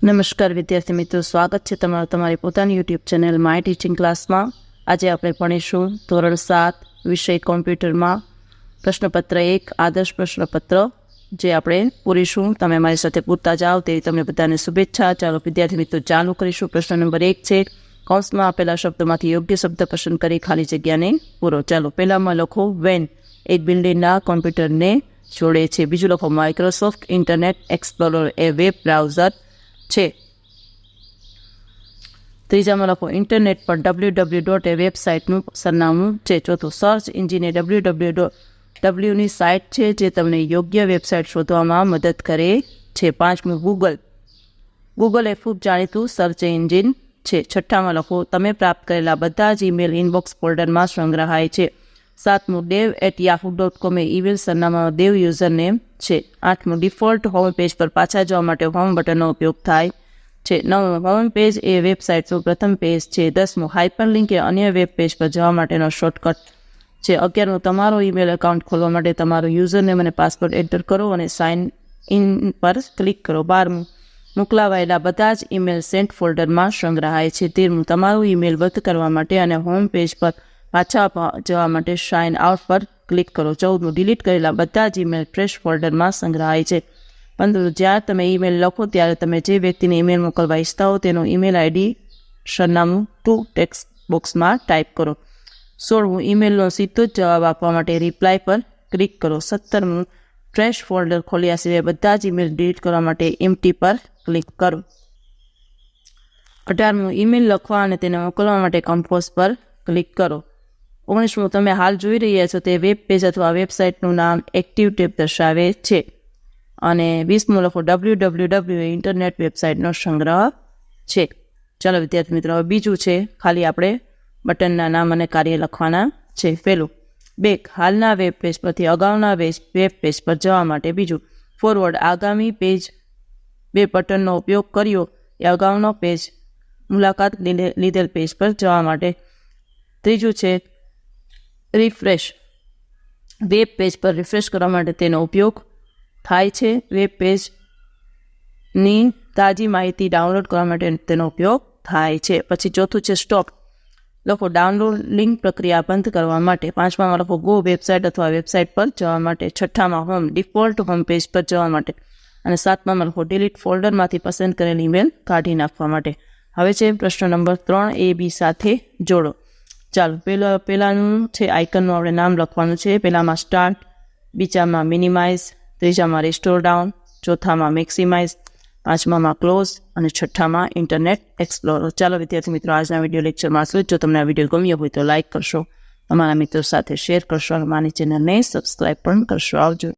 નમસ્કાર વિદ્યાર્થી મિત્રો, સ્વાગત છે તમારું તમારી પોતાની યુટ્યુબ ચેનલ માય ટીચિંગ ક્લાસમાં. આજે આપણે ભણીશું ધોરણ 7 વિષય કોમ્પ્યુટરમાં પ્રશ્નપત્ર 1 આદર્શ પ્રશ્નપત્ર, જે આપણે પૂરીશું. તમે મારી સાથે પૂરતા જાઓ તેવી તમને બધાને શુભેચ્છા. ચાલો વિદ્યાર્થી મિત્રો ચાલુ કરીશું. પ્રશ્ન નંબર 1 છે, કૌંસમાં આપેલા શબ્દોમાંથી યોગ્ય શબ્દ પસંદ કરી ખાલી જગ્યાને પૂરો. ચાલો પહેલામાં લખો વેન, એક બિલ્ડિંગના કોમ્પ્યુટરને જોડે છે. બીજું લખો માઇક્રોસોફ્ટ ઇન્ટરનેટ એક્સપ્લોરર એ વેબ બ્રાઉઝર છે. ત્રીજામાં લખો ઇન્ટરનેટ પર www એ વેબસાઇટનું સરનામું છે. ચોથું સર્ચ એન્જિન એ www સાઇટ છે જે તમને યોગ્ય વેબસાઇટ શોધવામાં મદદ કરે છે. પાંચમું ગૂગલ એ ખૂબ જાણીતું સર્ચ એન્જિન છે. છઠ્ઠામાં લખો તમે પ્રાપ્ત કરેલા બધા જ ઈમેલ ઇનબોક્સ ફોલ્ડરમાં સંગ્રહાય છે. સાતમું dev@yahoo.com એ ઈમેલ સરનામામાં દેવ યુઝરનેમ છે. આઠમું ડિફોલ્ટ હોમ પેજ પર પાછા જવા માટે હોમ બટનનો ઉપયોગ થાય છે. નવમું હોમ પેજ એ વેબસાઇટનું પ્રથમ પેજ છે. 10મું હાઇપરલિંક એ અન્ય વેબ પેજ પર જવા માટેનો શોર્ટકટ છે. 11મું તમારો ઈમેલ એકાઉન્ટ ખોલવા માટે તમારો યુઝરનેમ અને પાસવર્ડ એન્ટર કરો અને સાઇન ઇન પર ક્લિક કરો. 12મું મોકલાવાયેલા બધા જ ઈમેલ સેન્ટ ફોલ્ડરમાં સંગ્રહાય છે. 13મું તમારું ઈમેલ રદ કરવા માટે અને હોમ પેજ પર પાછા જવા માટે સાઇન આઉટ પર ક્લિક કરો. 14મું ડિલીટ કરેલા બધા જ ઈમેલ ટ્રેશ ફોલ્ડરમાં સંગ્રહાય છે. 15મું જ્યારે તમે ઈમેલ લખો ત્યારે તમે જે વ્યક્તિને ઈમેલ મોકલવા ઈચ્છતા હો તેનો ઈમેલ આઈડી સરનામું ટેક્સ્ટ બોક્સમાં ટાઈપ કરો. 16મું ઈમેલનો સીધો જ જવાબ આપવા માટે રિપ્લાય પર ક્લિક કરો. 17મું ટ્રેશ ફોલ્ડર ખોલ્યા સિવાય બધા જ ઈમેલ ડિલીટ કરવા માટે એમ્પ્ટી પર ક્લિક કરો. 18મું ઈમેલ લખવા અને તેને મોકલવા માટે કમ્પોઝ પર ક્લિક કરો. 19મું તમે હાલ જોઈ રહ્યા છો તે વેબ પેજ અથવા વેબસાઇટનું નામ એક્ટિવ ટેબ દર્શાવે છે. અને 20મું લખો www એ ઇન્ટરનેટ વેબસાઇટનો સંગ્રહ છે. ચાલો વિદ્યાર્થી મિત્રો, હવે બીજું છે, ખાલી આપણે બટનના નામ અને કાર્ય લખવાના છે. પહેલું બેક, હાલના વેબ પેજ પરથી અગાઉના વેબ પેજ પર જવા માટે. બીજું ફોરવર્ડ, આગામી પેજ બે બટનનો ઉપયોગ કર્યો એ અગાઉનો પેજ મુલાકાત લીધેલ પેજ પર જવા માટે. ત્રીજું છે રિફ્રેશ, વેબ પેજ પર રિફ્રેશ કરવા માટે તેનો ઉપયોગ થાય છે. વેબ પેજની તાજી માહિતી ડાઉનલોડ કરવા માટે તેનો ઉપયોગ થાય છે. પછી ચોથું છે સ્ટોપ, લખો ડાઉનલોડિંગ પ્રક્રિયા બંધ કરવા માટે. પાંચમામાં લખો ગો, વેબસાઇટ અથવા વેબસાઇટ પર જવા માટે. છઠ્ઠામાં હોમ, ડિફોલ્ટ હોમ પેજ પર જવા માટે. અને સાતમામાં લખો ડિલીટ ફોલ્ડરમાંથી પસંદ કરેલ ઈમેલ કાઢી નાખવા માટે. હવે છે પ્રશ્ન નંબર 3, એ બી સાથે જોડો. ચાલો પહેલાનું છે આઇકનનું આપણે નામ લખવાનું છે. પહેલામાં સ્ટાર્ટ, બીજામાં મિનિમાઇઝ, ત્રીજામાં રિસ્ટોર ડાઉન, ચોથામાં મેક્સિમાઇઝ, પાંચમામાં ક્લોઝ અને છઠ્ઠામાં ઇન્ટરનેટ એક્સપ્લોરર. ચાલો વિદ્યાર્થી મિત્રો, આજના વિડીયો લેક્ચરમાં શું. જો તમને આ વિડીયો ગમ્યો હોય તો લાઇક કરશો, તમારા મિત્રો સાથે શેર કરશો અને મારી ચેનલને સબસ્ક્રાઈબ પણ કરશો. આવજો.